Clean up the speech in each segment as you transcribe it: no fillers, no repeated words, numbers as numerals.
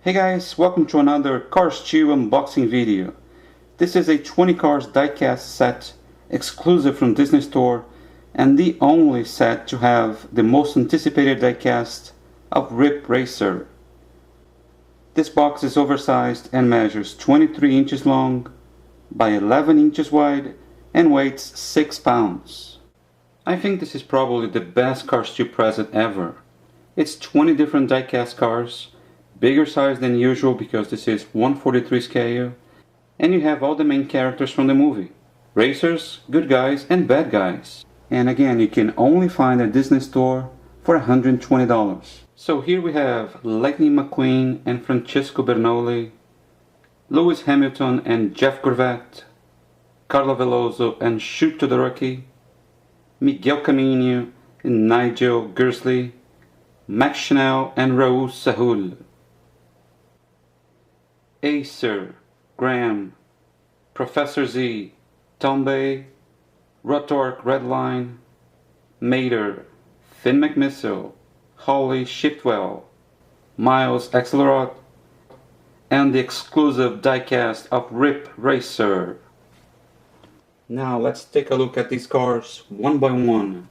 Hey guys, welcome to another Cars 2 unboxing video. This is a 20 cars diecast set exclusive from Disney Store and the only set to have the most anticipated diecast of Rip Racer. This box is oversized and measures 23 inches long by 11 inches wide and weighs 6 pounds. I think this is probably the best Cars 2 present ever. It's 20 different diecast cars, bigger size than usual because this is 1/43 scale, and you have all the main characters from the movie. Racers, good guys, and bad guys. And again, you can only find at Disney Store for $120. So here we have Lightning McQueen and Francesco Bernoulli, Lewis Hamilton and Jeff Gorvette, Carlo Veloso and Shoot to the Rookie, Miguel Camino and Nigel Gursley, Max Chanel and Raul Sahul, Acer, Graham, Professor Z, Tombe, Rotork Redline, Mater, Finn McMissile, Holly Shipwell, Miles Axelrod, and the exclusive diecast of Rip Racer. Now let's take a look at these cars one by one.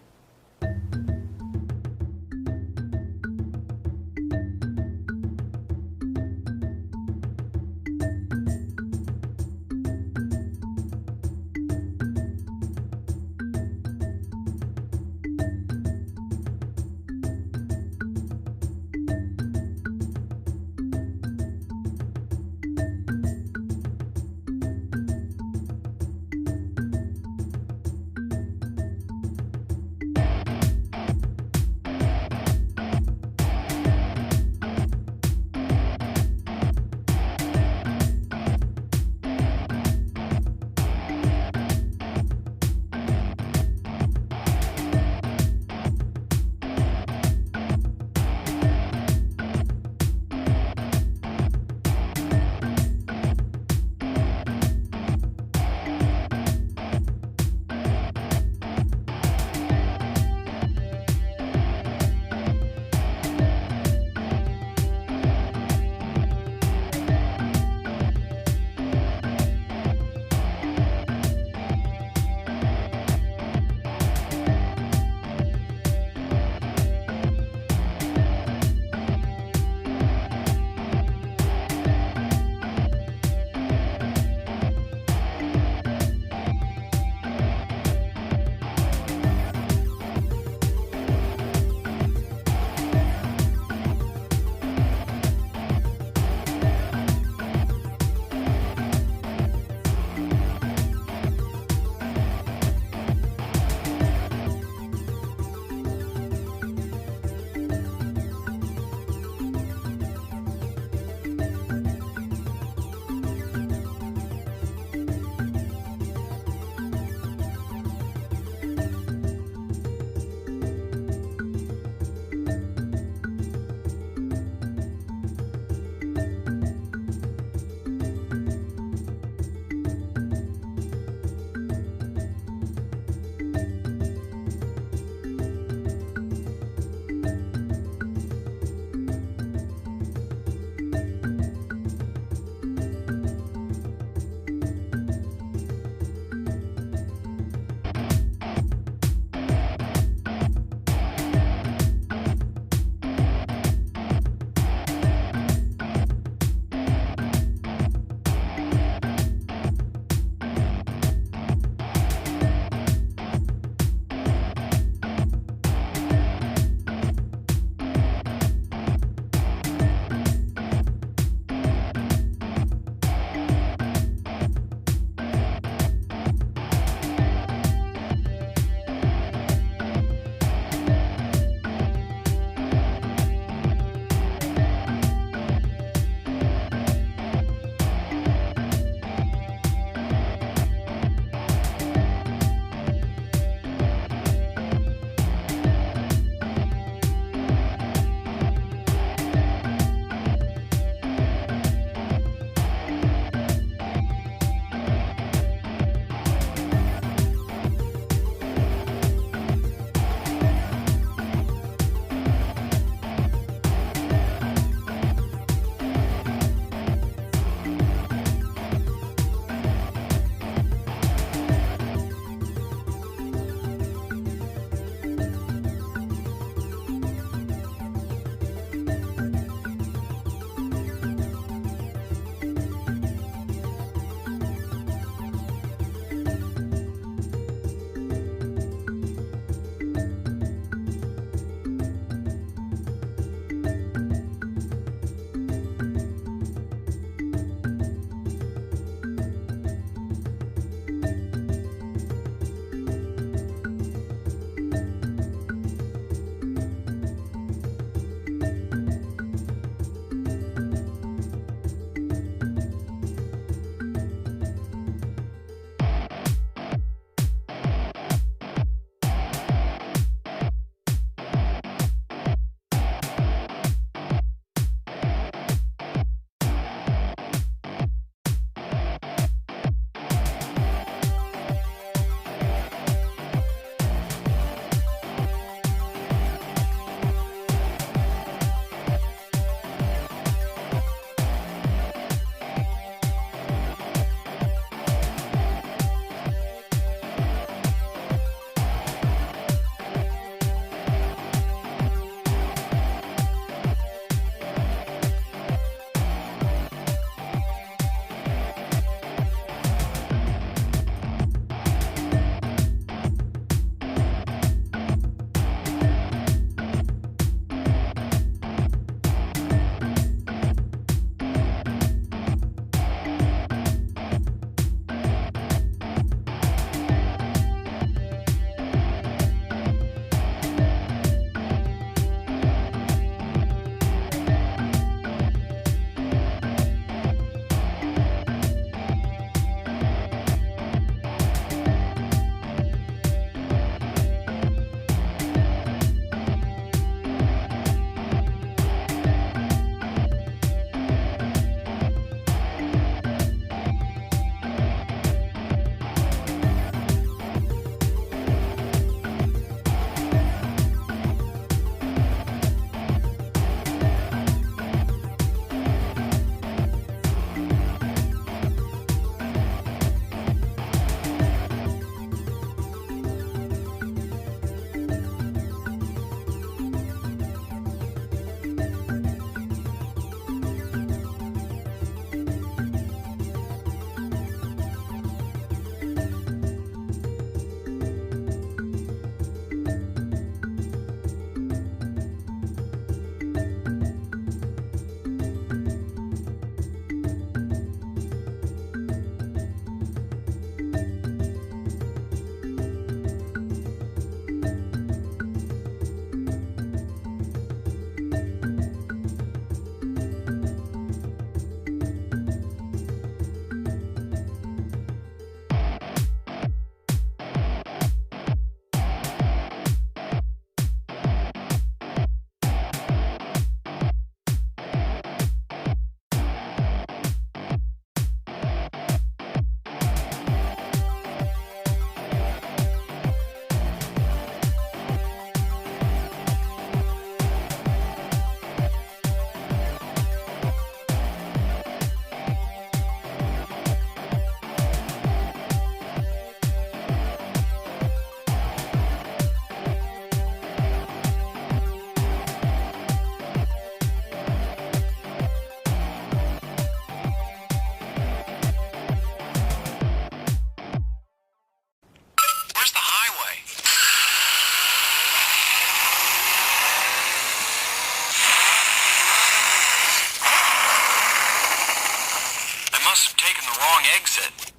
taking the wrong exit.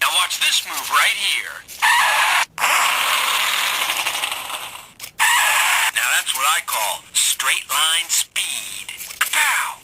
Now watch this move right here. Now that's what I call straight line speed. Kapow!